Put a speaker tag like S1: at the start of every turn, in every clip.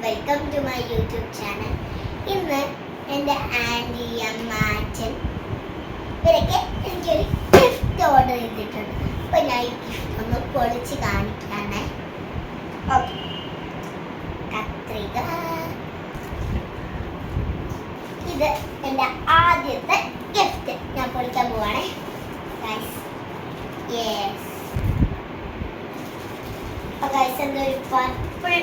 S1: Welcome to my YouTube channel. ഇന്ന് എൻ്റെ anti, അമ്മ, അച്ഛൻ ഇവരൊക്കെ എനിക്കൊരു ഗിഫ്റ്റ് ഓർഡർ ചെയ്തിട്ടുണ്ട്. അപ്പോൾ ഞാൻ ഈ ഗിഫ്റ്റ് ഒന്ന് പൊളിച്ച് കാണിക്കാനേ. ഓക്കെ, കത്രിക. ഇത് എൻ്റെ ആദ്യത്തെ ഗിഫ്റ്റ് ഞാൻ പൊളിക്കാൻ പോവാണേ. യെസ്. അപ്പോൾ ഗൈസ്, എന്തൊരു പർപ്പിൾ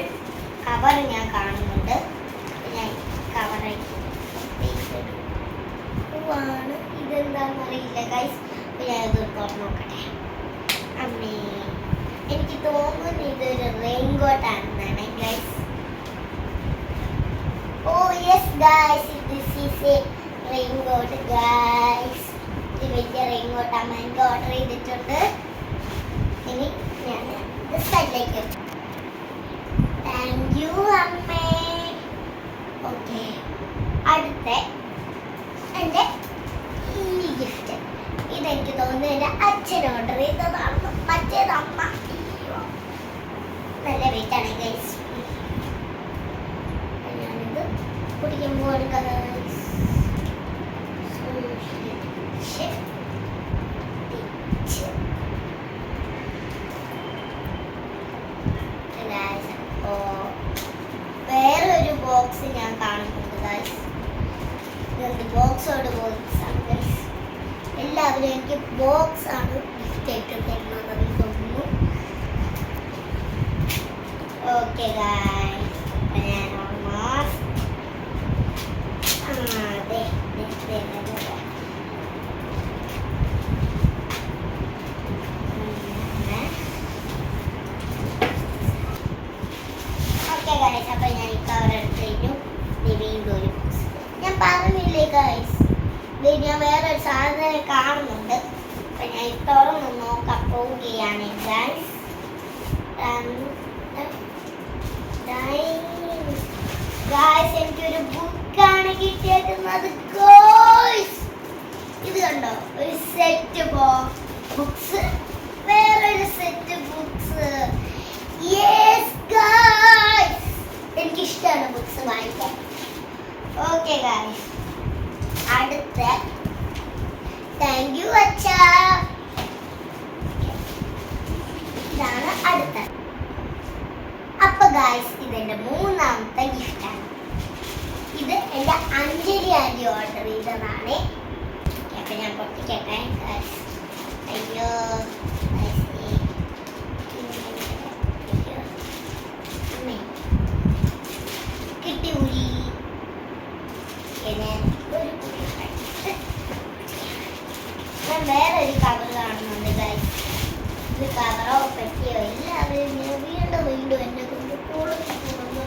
S1: കവർ ഞാൻ കാണുന്നുണ്ട്. ഞാൻ കവറാണ്. ഇതെന്താണെന്ന് അറിയില്ല ഗൈസ്. അപ്പോൾ ഞാൻ ഇത് തുറന്ന് നോക്കട്ടെ. അമ്മേ, എനിക്ക് തോന്നുന്നു ഇതൊരു റെയിൻകോട്ടാണെന്നാണ് guys. Oh yes guys, this is a raincoat guys. ഇത് വലിയ റെയിൻകോട്ട് അമ്മ എനിക്ക് ഓർഡർ ചെയ്തിട്ടുണ്ട്. ഇനി ഞാൻ സൈഡിലേക്ക്. താങ്ക് യു അമ്മേ. ഓക്കെ, അടുത്ത എൻ്റെ ഈ ഗിഫ്റ്റ് ഇതെനിക്ക് തോന്നുന്നു എൻ്റെ അച്ഛൻ ഓർഡർ ചെയ്തതാണ്. മറ്റേത് അമ്മ. നല്ല വെയിറ്റാണ് ഗൈസ്. ഞാനിത് കുടിക്കുമ്പോൾ വേറൊരു ബോക്സ് ഞാൻ കാണുന്നുണ്ട് ഗൈസ്. ഇതെന്ത് ബോക്സോട് ബോക്സാണ് ഗൈസ്. എല്ലാവരും എനിക്ക് ബോക്സ് ആണ് ഗിഫ്റ്റ് ആയിട്ട് തരുന്നതെന്ന് തോന്നുന്നു. ഓക്കെ ഗൈസ്, ഞാൻ ഓൾമോസ്റ്റ് അതെ അപ്പോൾ ഞാൻ ഈ കവർ എടുത്ത് കഴിഞ്ഞു. വീണ്ടും ഒരു ബോക്സ്. ഞാൻ പറഞ്ഞില്ലേ ഗൈസ്, ഞാൻ വേറൊരു സാധനം കാണുന്നുണ്ട്. അപ്പം ഞാൻ തുറന്ന് നോക്കാം. പ്രൂവ് ചെയ്യാണ് ഗൈസ്. ഗൈസ്, എനിക്കൊരു ബുക്കാണ് കിട്ടിയേക്കുന്നത് ഗൈസ്. ഇത് കണ്ടോ, ഒരു സെറ്റ് ബുക്സ്, വേറൊരു സെറ്റ് ബുക്സ്. യെസ് ഗൈസ്, എനിക്കിഷ്ടമാണ് ബുക്സ് വായിക്കാൻ. ഓക്കെ ഗൈസ്, അടുത്ത താങ്ക് യു അച്ഛാ. ഇതാണ് അടുത്ത. അപ്പൊ ഗൈസ്, ഇതെന്റെ മൂന്നാമത്തെ ഗിഫ്റ്റാണ്. ഇത് എൻ്റെ അഞ്ജലി ആൻറ്റി ഓർഡർ ചെയ്തതാണ്. അപ്പൊ ഞാൻ പൊട്ടിക്കട്ടെ ഗൈസ്. അയ്യോ കിട്ടി ഉരി. ഞാൻ വേറെ ഒരു കവർ കാണുന്നുണ്ട് ഗൈസ്. ഇത് കവറോ പെട്ടിയോ എല്ലാവരും വീണ്ടും വീണ്ടും എന്നെ കൊണ്ട് കുളിച്ചു പോകുന്നു.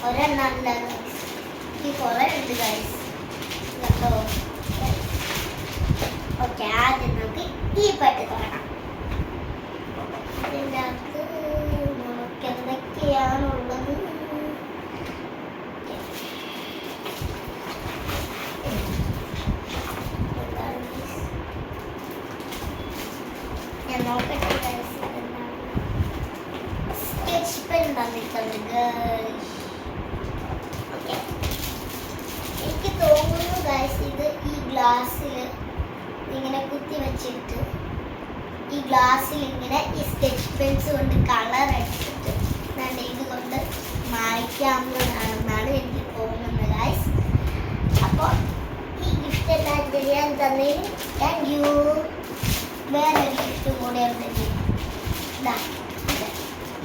S1: ഒരെണ്ണല്ല ഗൈസ്, ഈ കുറെ ഉണ്ട് ഗൈസ് കേട്ടോ. ഓക്കെ, ആദ്യം നമുക്ക് ഈ പെട്ടി തുറക്കാം. ഇതിൻ്റെ അകത്ത് നമുക്ക് എന്തൊക്കെയാണുള്ളത്? ഞാൻ നോക്കട്ടെ ഗൈസ്. സ്കെച്ച് പെൻ തന്നിട്ടുണ്ട് ഗൈസ്. ഓക്കെ, എനിക്ക് തോന്നുന്നു ഗൈസ് ഇത് ഈ ഗ്ലാസ്സിൽ ഇങ്ങനെ കുത്തി വെച്ചിട്ട് ഈ ഗ്ലാസ്സിൽ ഇങ്ങനെ ഈ സ്കെച്ച് പെൻസ് കൊണ്ട് കളർ അടിച്ചിട്ട് ഇത് കൊണ്ട് മായ്ക്കാവുന്നതാണെന്നാണ് എനിക്ക് തോന്നുന്നത് ഗൈസ്. അപ്പോൾ ഈ ഗിഫ്റ്റ് എല്ലാം ചെയ്യാൻ തന്നതിന് താങ്ക് യു. വേറൊരു ഗിഫ്റ്റ് കൂടെ ഉണ്ട്.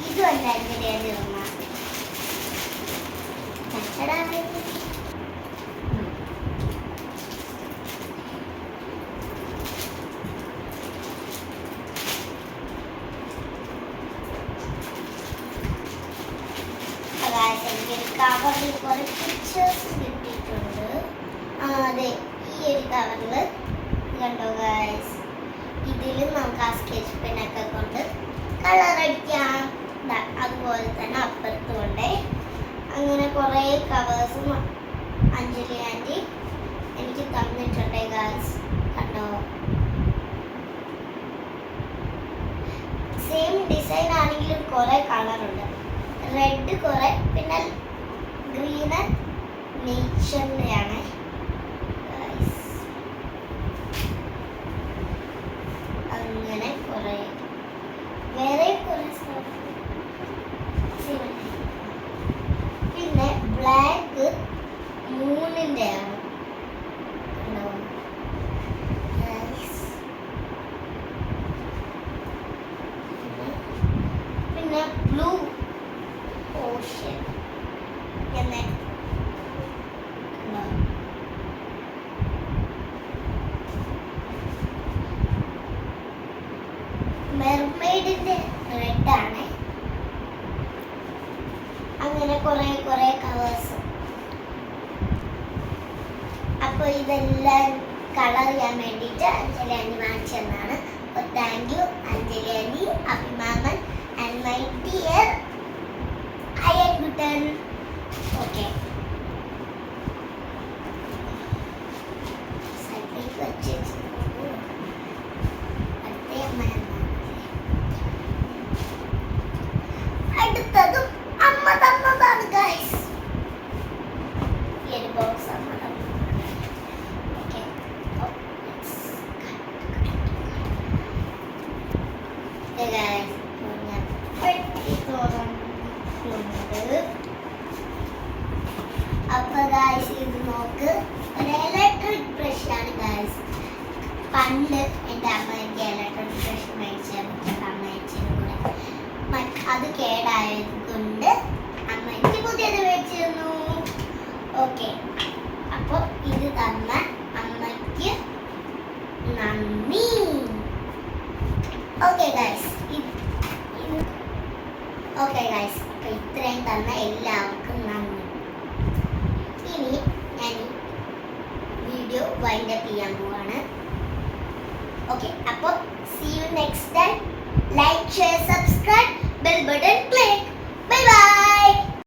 S1: ഇതും എല്ലാം ചെയ്യാൻ തന്ന എനിക്കൊരു കവറിൽ കുറെ പിക്ചേഴ്സ് കിട്ടിയിട്ടുണ്ട്. അതെ, ഈ ഒരു കവറിൽ കണ്ടോ ഗൈസ്. ഇതിൽ നമുക്ക് ആ സ്കെച്ച് പെന്നൊക്കെ കൊണ്ട് കളർ അടിക്കാം. അതുപോലെ തന്നെ അപ്പുറത്തും ഉണ്ട്. അങ്ങനെ കുറേ കവേഴ്സും അഞ്ജലി ആൻറ്റി എനിക്ക് തന്നിട്ടുണ്ട് കുറെ കളറുണ്ട്. റെഡ് കുറെ, പിന്നെ ഗ്രീന് നേച്ചറിന്റെ ആണ്. അങ്ങനെ കുറെ വേറെ കുറെ പിന്നെ ബ്ലാക്ക് മൂണിന്റെ ആണ്. പിന്നെ ബ്ലൂ ഓഷ്യൻ എന്ന് മെർമെയ്ഡിന്റെ റെഡ് ആണ്. അങ്ങനെ കുറെ കുറെ കളേഴ്സ്. അപ്പോൾ ഇതെല്ലാം കളർ ചെയ്യാൻ വേണ്ടിയിട്ട് അഞ്ജലി ആൻറ്റി വാങ്ങിച്ചു തന്നാണ്. അപ്പോൾ താങ്ക് യു അഞ്ജലി ആൻറ്റി, അഭിമാമൻ and my dear Ayyankuttan. Okay, സൈഡിലേക്ക് വെച്ച് അടുത്തതും അമ്മ തന്നതാണ് ഗൈസ്. ഈ ഒരു ബോക്സ് അമ്മ തന്നു. ഓക്കെ, ഞാൻ പെട്ടി തുറന്നിട്ടുണ്ട്. അപ്പൊ ഗൈസ് ഇത് നോക്ക്, ഒരു ഇലക്ട്രിക് ബ്രഷ് ആണ് ഗൈസ്. പണ്ട് എൻ്റെ അമ്മ എനിക്ക് ഇലക്ട്രിക് ബ്രഷ് മേടിച്ചത് അമ്മയച്ചനും കൂടെ. അത് കേടായത് കൊണ്ട് അമ്മ എനിക്ക് പുതിയത് മേടിച്ചിരുന്നു. ഓക്കെ, അപ്പോൾ ഇത് തന്ന അമ്മയ്ക്ക് നന്ദി. ഓക്കെ ഗൈസ്, ഓക്കെ ഗൈസ്, അപ്പോൾ ഇത്രയും തന്ന എല്ലാവർക്കും നന്ദി. ഇനി ഞാൻ വീഡിയോ വൈൻഡപ്പ് ചെയ്യാൻ പോവാണ്. ഓക്കെ, അപ്പോൾ see you next time. Like, share, subscribe, bell button click. Bye bye.